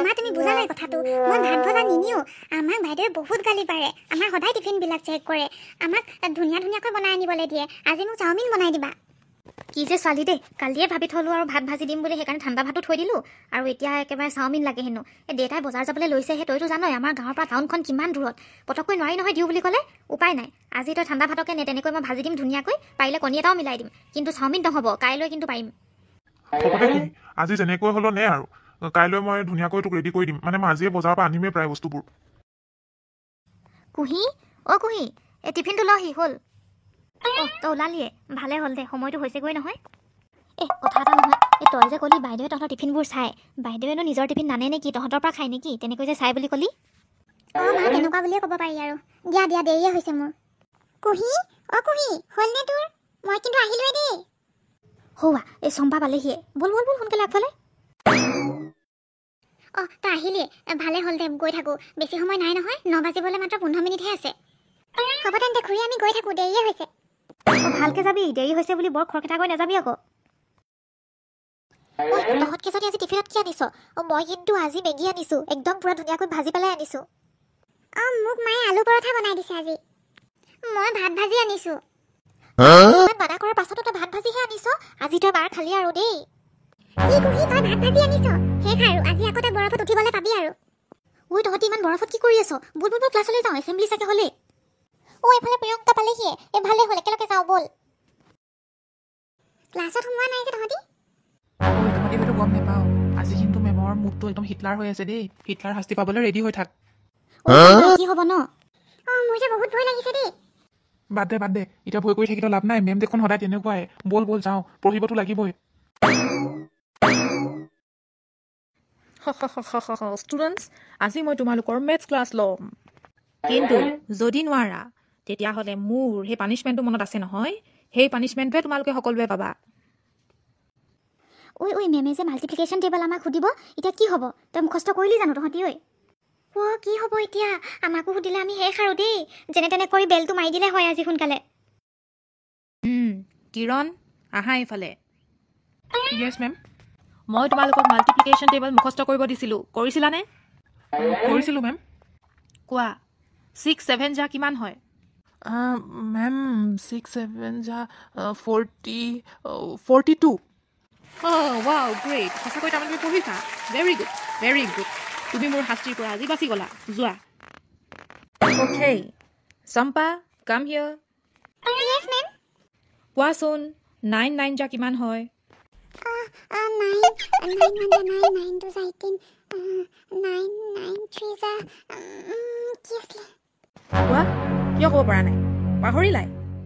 মা তুমি বুজা নাই কথাটো মই ভাত ভজা নিনিও আমাক বাইদেৱে বহুত গালি পাৰে আমাৰ সদায় টিফিন বিলাক চেক কৰে আমাক ধুনীয়াকৈ বনাই আনিবলৈ দিয়ে আজি মোক চাওমিন বনাই দিবা কি যে ছোৱালী দেই কালিয়ে ভাবি থলো আৰু ভাত ভাজি দিম বুলি সেইকাৰণে ঠাণ্ডা ভাতো থৈ দিলো আৰু এতিয়া একেবাৰে চাওমিন লাগে হেনো এই দেউতাই বজাৰ যাবলৈ লৈছেহে তইতো জানই আমাৰ গাঁৱৰ পৰা টাউনখন কিমান দূৰত পটককৈ নোৱাৰি নহয় দিওঁ বুলি ক'লে উপায় নাই আজি তই ঠাণ্ডা ভাতকে নে তেনেকৈ মই ভাজি দিম ধুনীয়াকৈ পাৰিলে কণী এটাও মিলাই দিম কিন্তু চাওমিন নহ'ব কাইলৈ কিন্তু পাৰিম আজি যেনেকৈ হলো নে আৰু কাইলৈ মই ধুনীয়াকৈ তোক ৰেডি কৰি দিম মানে মই আজিয়ে বজাৰৰ পৰা আনিমেই প্ৰায় বস্তুবোৰ কুহি কুহি এই টিফিনটো লহি হ'ল তই ওলালিয়ে ভালে হ'ল দে সময়টো হৈছেগৈ নহয় কথা এটা নহয় তই যে ক'লি বাইদেৱে তহঁতৰ টিফিনবোৰ চাই বাইদেৱেনো নিজৰ টিফিন নানে নেকি তহঁতৰ পৰা খাই নেকি তেনেকৈ যে চাই বুলি ক'লি মা তেনেকুৱা বুলিয়ে ক'ব পাৰি আৰু দিয়া দেৰিয়ে হৈছে মোৰ কুহি কুহি হ'লনে তোৰ মই কিন্তু আহিলোৱে দেই হৌৱা এই চম্পা পালেহিয়ে বল সোনকালে আগফালে তই আহিলি ভালে হ'ল দে গৈ থাকোঁ বেছি সময় নাই নহয় 9 বাজিবলৈ মাত্ৰ 15 মিনিটহে আছে হ'ব তেন্তে খুৰী আমি গৈ থাকোঁ দেৰিয়ে হৈছে ভালকৈ যাবি দেৰি হৈছে বুলি বৰ খৰখেদাকৈ নাযাবি আকৌ তহঁতকে যদি আজি টিফিনত কি আনিছ মই কিন্তু আজি মেগী আনিছোঁ একদম পুৰা ধুনীয়াকৈ ভাজি পেলাই আনিছোঁ মোক মায়ে আলু পৰঠা বনাই দিছে আজি মই ভাত ভাজি আনিছোঁ ইমান মানা কৰাৰ পাছতো তই ভাত ভাজিহে আনিছ আজি তই মাৰ খালি আৰু দেই তই ভাত ভাজি আনিছ শেষ আৰু আজি আকৌ তই বৰফত উঠিবলৈ পাবি আৰু তহঁতি ইমান বৰফত কি কৰি আছ বুল ক্লাছলৈ যাওঁ এছেম্বলি চাগে হ'লে এইফালে প্ৰিয়ংকা পালেহিয়ে ভালে হ'ল একেলগে যাওঁ বল ক্লাছত সোমোৱা নাই যে তহঁতি তহঁতি হয়তো গম নাপাওঁ আজি কিন্তু মেমৰ মুখটো একদম হিটলাৰ হৈ আছে দেই হিটলাৰ শাস্তি পাবলৈ ৰেডি হৈ থাক কি হ'ব ন মোৰ যে বহুত ভয় লাগিছে দেই বাদ দে এতিয়া ভয় কৰি থাকিলে লাভ নাই মেম দেখোন সদায় তেনেকুৱাই বল যাওঁ পঢ়িবতো লাগিবই ষ্টুডেণ্টছ আজি মই তোমালোকৰ মেথছ ক্লাছ ল'ম কিন্তু যদি নোৱাৰা তেতিয়াহ'লে মোৰ সেই পানিছমেণ্টটো মনত আছে নহয় সেই পানিছমেণ্টটোৱে তোমালোকে সকলোৱে পাবা মেমে যে মাল্টিপ্লিকেশ্যন টেবল আমাক সুধিব এতিয়া কি হ'ব তই মুখস্থ কৰিলি জানো তহঁতি কি হ'ব এতিয়া আমাকো সুধিলে আমি শেষ আৰু দেই যেনে তেনে কৰি বেলটো মাৰি দিলে হয় আজি সোনকালে কিৰণ আহা এইফালে য়েছ মেম মই তোমালোকক মাল্টিপ্লিকেশ্যন টেবল মুখস্থ কৰিব দিছিলোঁ কৰিছিলানে কৰিছিলোঁ মেম কোৱা 6 7 যা কিমান হয় মেম 6 7 যা 42 ৱাও গ্ৰেট সঁচাকৈ তাৰমানে তুমি পঢ়িছা ভেৰি গুড তুমি মোৰ শাস্তিৰ পৰা আজি বাচি গ'লা যোৱা অ'কে চম্পা কাম হিয়াৰ কোৱাচোন 9 9 যা কিমান হয় কোৱা কিয় ক'ব পৰা নাই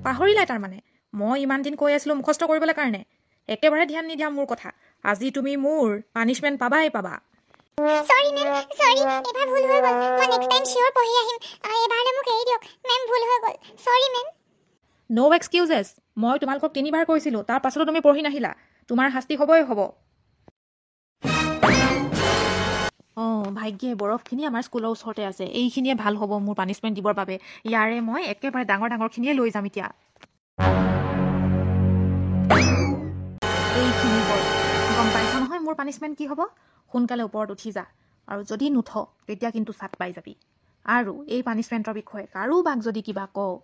পাহৰিলাই তাৰমানে মই ইমান দিন কৈ আছিলোঁ মুখস্থ কৰিবলৈ কাৰণে একেবাৰে ধ্যান নিদিয়া মোৰ কথা আজি তুমি মোৰ পানিছমেণ্ট পাবাই পাবা সৰি এবাৰ ভুল হৈ গ'ল মই নেক্সট টাইম শিওৰ পঢ়ি আহিম এবাৰলে মোক এৰি দিয়ক মেম ভুল হৈ গ'ল সৰি মেম ন' এক্সকিউজেছ মই তোমালোকক 3 বাৰ কৈছিলোঁ তাৰ পাছতো তুমি পঢ়ি নাহিলা তোমাৰ শাস্তি হ'বই হ'ব ভাগ্যে বৰফখিনি আমাৰ স্কুলৰ ওচৰতে আছে এইখিনিয়ে ভাল হ'ব মোৰ পানিছমেণ্ট দিবৰ বাবে ইয়াৰে মই একেবাৰে ডাঙৰখিনিয়ে লৈ যাম এতিয়া এইখিনি গম পাইছা নহয় মোৰ পানিছমেণ্ট কি হ'ব সোনকালে ওপৰত উঠি যা আৰু যদি নুঠ তেতিয়া কিন্তু চাট পাই যাবি আৰু এই পানিছমেণ্টৰ বিষয়ে কাৰোবাক যদি কিবা কওঁ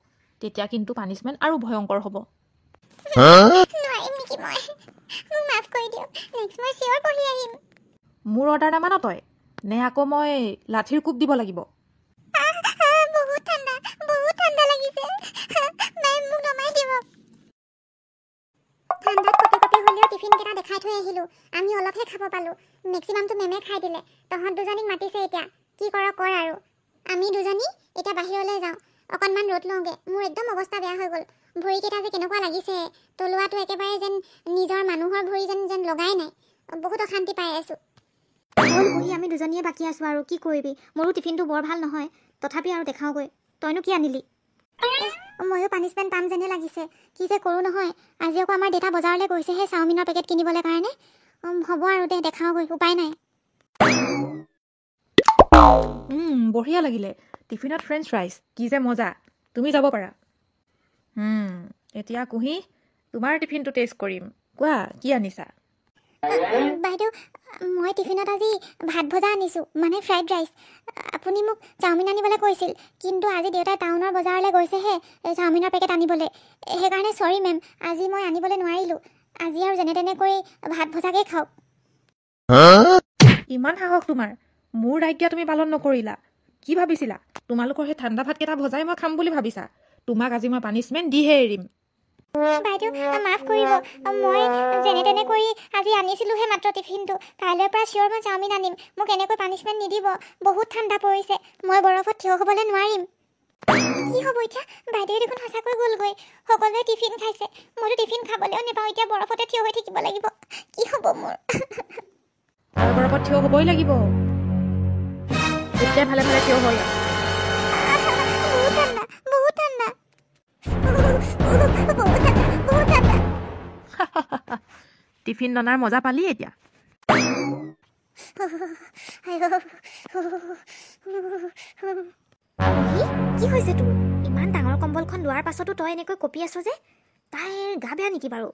তেতিয়া কিন্তু পানিছমেণ্ট আৰু ভয়ংকৰ হ'ব মোৰ অৰ্ডাৰ নামান তই নে আকৌ মই লাঠিৰ কোব দিব লাগিব বহুত ঠাণ্ডা লাগিছে মেম মোক নমাই দিব ঠাণ্ডাত কপি হ'লেও টিফিন কেইটা দেখাই থৈ আহিলোঁ আমি অলপহে খাব পালোঁ মেক্সিমামটো মেমে খাই দিলে তহঁত দুজনীক মাতিছে এতিয়া কি কৰ আৰু আমি দুজনী এতিয়া বাহিৰলৈ যাওঁ অকণমান ৰ'দ লওঁগৈ মোৰ একদম অৱস্থা বেয়া হৈ গ'ল ভৰিকেইটা যে কেনেকুৱা লাগিছে তলুৱাটো একেবাৰে যেন নিজৰ মানুহৰ ভৰি যেন লগাই নাই বহুত অশান্তি পাই আছোঁ বহি আমি দুজনীয়ে বাকী আছোঁ আৰু কি কৰিবি মোৰো টিফিনটো বৰ ভাল নহয় তথাপি আৰু দেখাওঁগৈ তইনো কি আনিলি ময়ো পানিছমেণ্ট পাম যেনে লাগিছে কি যে কৰোঁ নহয় আজি আকৌ আমাৰ দেউতা বজাৰলৈ গৈছেহে চাওমিনৰ পেকেট কিনিবলৈ কাৰণে হ'ব আৰু দেখাওঁগৈ উপায় নাই বঢ়িয়া লাগিলে টিফিনত ফ্ৰেঞ্চ ফ্ৰাইজ কি যে মজা তুমি যাব পাৰা এতিয়া কুহি তোমাৰ টিফিনটো টেষ্ট কৰিম কোৱা কি আনিছা বাইদেউ মই টিফিনত আজি ভাত ভজা আনিছোঁ মানে ফ্ৰাইড ৰাইচ। আপুনি মোক চাওমিন আনিবলৈ কৈছিল, কিন্তু আজি দেউতাই টাউনৰ বজাৰলৈ গৈছেহে চাওমিনৰ পেকেট আনিবলৈ। সেইকাৰণে চৰি মেম, আজি মই আনিবলৈ নোৱাৰিলোঁ। আজি আৰু যেনে তেনে কৰি ভাত ভজাকেই খাওক। ইমান সাহস তোমাৰ? মোৰ আজ্ঞা তুমি পালন নকৰিলা। কি ভাবিছিলা তোমালোকৰ সেই ঠাণ্ডা ভাতকেইটা ভজাই মই খাম বুলি ভাবিছা? তোমাক আজি মই পানিছমেণ্ট দিহে এৰিম। বাইদেউ মাফ কৰিব, মই যেনে তেনে কৰি আজি আনিছিলোঁহে মাত্ৰ টিফিনটো। কাইলৈৰ পৰা চিয়ৰ মই চাওমিন আনিম। মোক এনেকৈ পানিছমেণ্ট নিদিব, বহুত ঠাণ্ডা পৰিছে, মই বৰফত থিয় হ'বলৈ নোৱাৰিম। কি হ'ব এতিয়া? বাইদেৱে দেখোন সঁচাকৈ গ'লগৈ। সকলোৱে টিফিন খাইছে, মইতো টিফিন খাবলৈও নাপাওঁ, এতিয়া বৰফতে থিয় হৈ থাকিব লাগিব। কি হ'ব মোৰ? আৰু বৰফত থিয় হ'বই লাগিব। এতিয়া ভালে ভালে থিয় হৈ আহ। বহুত ঠাণ্ডা, বহুত ঠাণ্ডা, বহুত ঠাণ্ডা, বহুত ঠাণ্ডা। টিফিন ননাৰ মজা পালি এতিয়া। কি হৈছে তোৰ? ইমান ডাঙৰ কম্বলখন লোৱাৰ পাছতো তই এনেকৈ কঁপি আছ যে? তাইৰ গা বেয়া নেকি বাৰু?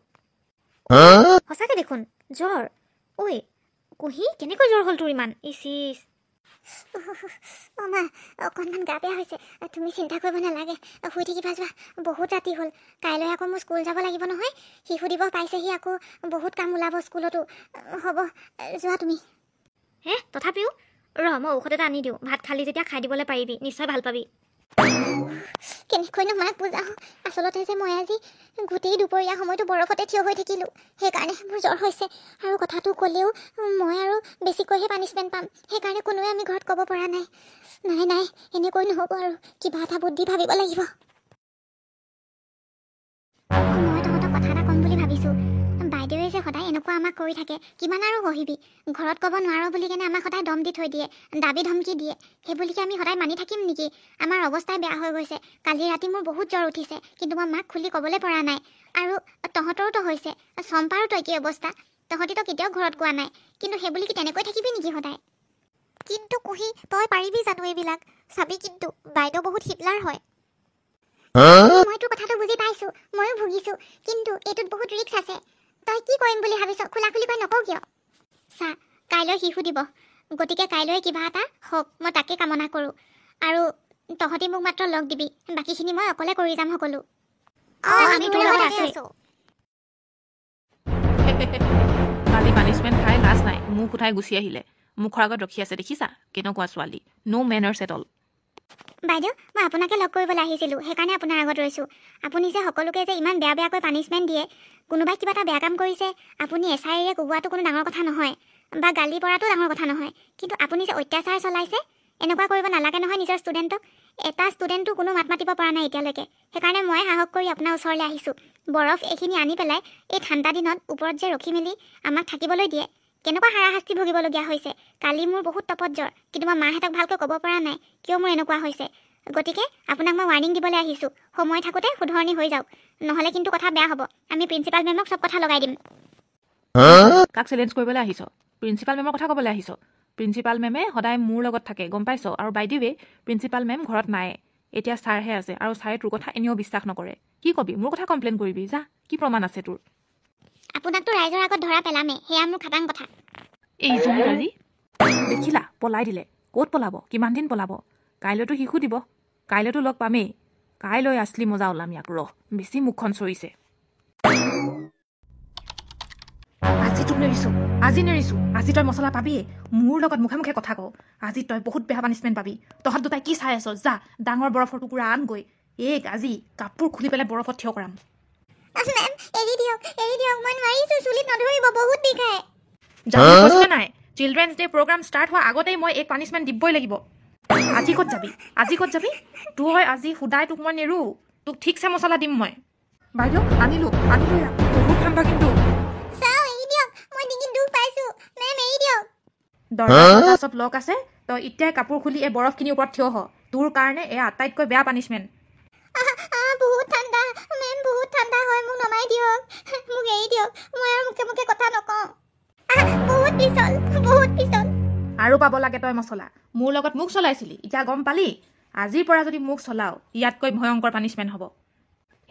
সঁচাকৈ দেখোন জ্বৰ। ঐ কুহি, কেনেকৈ জ্বৰ হ'ল তোৰ ইমান? ইচিচ মা, অকণমান গা বেয়া হৈছে, তুমি চিন্তা কৰিব নালাগে, শুই থাকিবা যোৱা। বহুত ৰাতি হ'ল, কাইলৈ আকৌ মোৰ স্কুল যাব লাগিব নহয়। শিশু দিৱস পাইছেহি, আকৌ বহুত কাম ওলাব স্কুলতো। হ'ব, যোৱা তুমি। হে তথাপিও মই ঔষধ এটা আনি দিওঁ, ভাত খালি যেতিয়া খাই দিবলৈ পাৰিবি, নিশ্চয় ভাল পাবি। কেনেকৈনো মাক বুজাওঁ? আচলতে যে মই আজি গোটেই দুপৰীয়া সময়টো বৰফতে থিয় হৈ থাকিলোঁ, সেইকাৰণে মোৰ জ্বৰ হৈছে। আৰু কথাটো ক'লেও মই আৰু বেছিকৈহে পানিছমেণ্ট পাম, সেইকাৰণে কোনোৱে আমি ঘৰত ক'ব পৰা নাই। নাই, এনেকৈ নহ'ব আৰু, কিবা এটা বুদ্ধি ভাবিব লাগিব। মই তহঁতক কথা এটা ক'ম বুলি ভাবিছোঁ। বাইদেৱে যে সদায় এনেকুৱা আমাক কৰি থাকে, কিমান আৰু সহিবি? ঘৰত ক'ব নোৱাৰো বুলি কেনে আমাক সদায় দম দি থৈ দিয়ে, দাবী ধমকি দিয়ে। সেইবুলিকে আমি সদায় মানি থাকিম নেকি? আমাৰ অৱস্থাই বেয়া হৈ গৈছে। কালি ৰাতি মোৰ বহুত জ্বৰ উঠিছে, কিন্তু মই মাক খুলি ক'বলৈ পৰা নাই। আৰু তহঁতৰোতো হৈছে, চম্পাৰো তই কি অৱস্থা? তহঁতিতো কেতিয়াও ঘৰত কোৱা নাই, কিন্তু সেইবুলি কি তেনেকৈ থাকিবি নেকি সদায়? কিন্তু কুহি, তই পাৰিবি জানো এইবিলাক? চাবি কিন্তু বাইদেউ বহুত হিটলাৰ হয়। মই তোৰ কথাটো বুজি পাইছোঁ, ময়ো ভুগিছোঁ, কিন্তু এইটোত বহুত ৰিস্ক আছে। তই কি কৰিম বুলি ভাবিছ? খোলাখুলিকৈ নকওঁ কিয়? চা, কাইলৈ শিশু দিৱস, গতিকে কাইলৈ কিবা এটা হওক, মই তাকে কামনা কৰোঁ। আৰু তহঁতি মোক মাত্ৰ লগ দিবি, বাকীখিনি মই অকলে কৰি যাম সকলো। আমি তোৰ লগত আছোঁ। কালি পানিছমেণ্ট খাই লাজ নাই, মোক উঠাই গুচি আহিলে। মুখৰ আগত ৰখি আছে, দেখিছা কেনেকুৱা ছোৱালী? ন' মেনাৰ্ছ এট অল। বাইদেউ, মই আপোনাকে লগ কৰিবলৈ আহিছিলোঁ, সেইকাৰণে আপোনাৰ আগত ৰৈছোঁ। আপুনি যে সকলোকে যে ইমান বেয়া বেয়াকৈ পানিছমেণ্ট দিয়ে, কোনোবাই কিবা এটা বেয়া কাম কৰিছে, আপুনি এছাইৰে কোবোৱাটো কোনো ডাঙৰ কথা নহয়, বা গালি পৰাটো ডাঙৰ কথা নহয়, কিন্তু আপুনি যে অত্যাচাৰ চলাইছে, এনেকুৱা কৰিব নালাগে নহয় নিজৰ ষ্টুডেণ্টক। এটা ষ্টুডেণ্টো কোনো মাত মাতিব পৰা নাই এতিয়ালৈকে, সেইকাৰণে মই সাহস কৰি আপোনাৰ ওচৰলৈ আহিছোঁ। বৰফ এইখিনি আনি পেলাই এই ঠাণ্ডা দিনত ওপৰত যে ৰখি মেলি আমাক থাকিবলৈ দিয়ে, কেনেকুৱা হাৰাশাস্তি ভুগিবলগীয়া হৈছে। কালি মোৰ বহুত তপত জ্বৰ, কিন্তু মই মাহঁতক ভালকৈ ক'ব পৰা নাই কিয় মোৰ এনেকুৱা হৈছে। গতিকে আপোনাক মই ৱাৰ্ণিং দিবলৈ আহিছোঁ, সময় থাকোঁতে শুধৰণি হৈ যাওক, নহ'লে কিন্তু কথা বেয়া হ'ব। আমি প্ৰিন্সিপাল মেমক চব কথা লগাই দিম। কাক চেলেঞ্জ কৰিবলৈ আহিছ? প্ৰিন্সিপাল মেমৰ কথা ক'বলৈ আহিছ? প্ৰিন্সিপাল মেমে সদায় মোৰ লগত থাকে, গম পাইছ? আৰু by the way, principal ma'am ঘৰত নাই, এতিয়া ছাৰহে আছে, আৰু ছাৰে তোৰ কথা এনেও বিশ্বাস নকৰে। কি কবি? মোৰ কথা কমপ্লেইন কৰিবি? যা, কি প্ৰমাণ আছে তোৰ? আপোনাকতো ৰাইজৰ আগত ধৰা পেলামে, সেয়া মোৰ খাটাং কথা। এই জুমি দেখিলা, পলাই দিলে। ক'ত পলাব? কিমান দিন পলাব? কাইলৈতো শিশু দিব, কাইলৈতো লগ পামেই। কাইলৈ আছলি মজা ওলাম ইয়াক, বেছি মুখখন চৰিছে। আজি তোক নেৰিছোঁ, আজি তই মছলা পাবিয়ে। মোৰ লগত মুখে মুখে কথা কওঁ, আজি তই বহুত বেয়া পানিছমেণ্ট পাবি। তহঁত দুটাই কি চাই আছ? যা, ডাঙৰ বৰফৰ টুকুৰা আনগৈ। আজি কাপোৰ খুলি পেলাই বৰফত থিয় কৰাম। মেম এৰি দিয়ক, মই নোৱাৰিছোঁ, চুলিত নধৰিব, বহুত বিষায়। যাবলৈ কৈছে নাই? চিলড্ৰেনছ ডে প্ৰগ্ৰাম ষ্টাৰ্ট হোৱাৰ আগতেই মই এই পানিছমেণ্ট দিবই লাগিব। আজি ক'ত যাবি? তই আজি সুদাই তোক মই নেৰো, তোক ঠিকছে মছলা দিম মই। বাইদেউ আনিলো ইয়াক, বহুত ঠাণ্ডা কিন্তু। চাও, এৰি দিয়ক, মই ডিঙিত দুখ পাইছোঁ। মেম এৰি দিয়ক। দৰজাৰ চব লক আছে, তই এতিয়াই কাপোৰ খুলি এই বৰফখিনিৰ ওপৰত থিয় হ। তোৰ কাৰণে এয়া আটাইতকৈ বেয়া পানিছমেণ্ট। বহুত ঠাণ্ডা মেম, বহুত ঠাণ্ডা হয়, মোক নমাই দিয়ক, মোক এৰি দিয়ক, মই আৰু মুখে মুখে কথা নকওঁ। বহুত পিছল। আৰু পাব লাগে তই মছলা। মোৰ লগত মুখ চলাইছিলি, এতিয়া গম পালি? আজিৰ পৰা যদি মুখ চলাও, ইয়াতকৈ ভয়ংকৰ পানিছমেণ্ট হ'ব।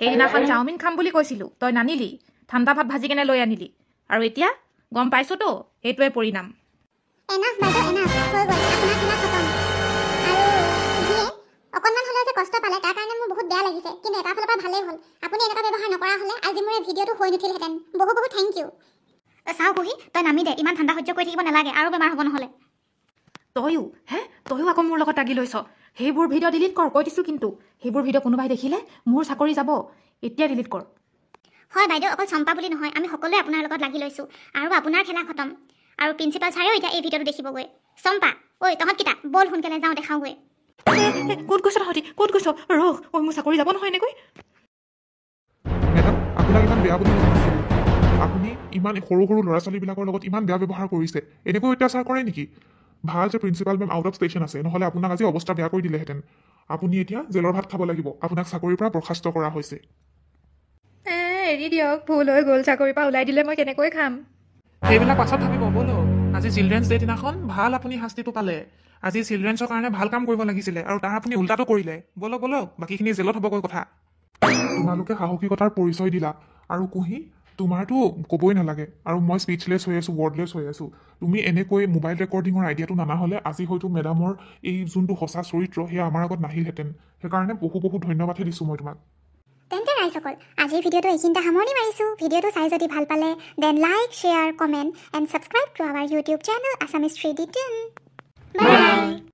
সেইদিনাখন চাওমিন খাম বুলি কৈছিলোঁ, তই নানিলি, ঠাণ্ডা ভাত ভাজি কেনে লৈ আনিলি, আৰু এতিয়া গম পাইছোতো, সেইটোৱে পৰিণাম। এনাফ বাইদেউ এনাফ হৈ গ'ল আপোনাৰ খেলা খতম আৰু দিয়ে অকণমান হ'লেও যে কষ্ট পালে তাৰ কাৰণে মোৰ বহুত বেয়া লাগিছে কিন্তু এটা ফালৰ পৰা ভালেই হ'ল আপুনি এনেকুৱা ব্যৱহাৰ নকৰা হ'লে আজি মোৰ এই ভিডিঅ'টো হৈ নুঠিলহেঁতেন বহুত বহুত থেংক ইউ চাওঁ কুহি তই নামি দে ইমান ঠাণ্ডা সহ্য কৰি থাকিব নালাগে আৰু বেমাৰ হ'ব নহ'লে তয়ো আকৌ মোৰ লগত লাগি লৈছ সেইবোৰ ভিডিঅ' ডিলিট কৰ কৈ দিছোঁ কিন্তু সেইবোৰ ভিডিঅ' কোনোবাই দেখিলে মোৰ চাকৰি যাব এতিয়া ডিলিট কৰ হয় বাইদেউ অকল চম্পা বুলি নহয় আমি সকলোৱে আপোনাৰ লগত লাগি লৈছোঁ আৰু আপোনাৰ খেলা খতম আৰু প্ৰিন্সিপাল ছাৰেও এতিয়া এই ভিডিঅ'টো দেখিবগৈ চম্পা ঐ তহঁতকেইটা ব'ল সোনকালে যাওঁ দেখাওঁগৈ ক'ত গৈছ তহঁতি ক'ত গৈছ মোৰ চাকৰি যাব নহয় এনেকৈ মেডাম আপোনাক ইমান বেয়া বুলি নাভাবিছিলোঁ আপুনি ইমান সৰু সৰু ল'ৰা ছোৱালীবিলাকৰ লগত ইমান বেয়া ব্যৱহাৰ কৰিছে এনেকৈ অত্যাচাৰ কৰে নেকি ভাল যে principal ma'am out of station আছে নহ'লে আপোনাক আজি অৱস্থা বেয়া কৰি দিলেহেঁতেন আপুনি এতিয়া জেলৰ ভাত খাব লাগিব আপোনাক চাকৰিৰ পৰা বৰ্খাস্ত কৰা হৈছে এৰি দিয়ক ভুল হৈ গ'ল চাকৰিৰ পৰা ওলাই দিলে মই কেনেকৈ খাম সেইবিলাক পাছত ভাবিব ব'লক আজি চিলড্ৰেনছ ডে দিনাখন ভাল আপুনি শাস্তিটো পালে আজি চিলড্ৰেনছৰ কাৰণে ভাল কাম কৰিব লাগিছিলে আৰু তাৰ আপুনি উল্টাটো কৰিলে ব'লক বাকীখিনি জেলত হ'বগৈ কথা তোমালোকে সাহসিকতাৰ পৰিচয় দিলা আৰু কুহি তোমাৰতো ক'বই নালাগে আৰু মই স্পীচলেছ হৈ আছোঁ ৱৰ্ডলেছ হৈ আছোঁ তুমি এনেকৈ মোবাইল ৰেকৰ্ডিঙৰ আইডিয়াটো নানা হ'লে আজি হয়তো মেডামৰ এই যোনটো সঁচা চৰিত্ৰ সেয়া আমাৰ আগত নাহিলহেঁতেন সেইকাৰণে বহু ধন্যবাদহে দিছোঁ মই তোমাক তেন্তে ৰাইজসকল আজিৰ ভিডিঅ'টো এইখিনিতে সামৰণি মাৰিছোঁ ভিডিঅ'টো চাই যদি ভাল পালে then like share comment and subscribe to our YouTube channel Assamese 3D10 by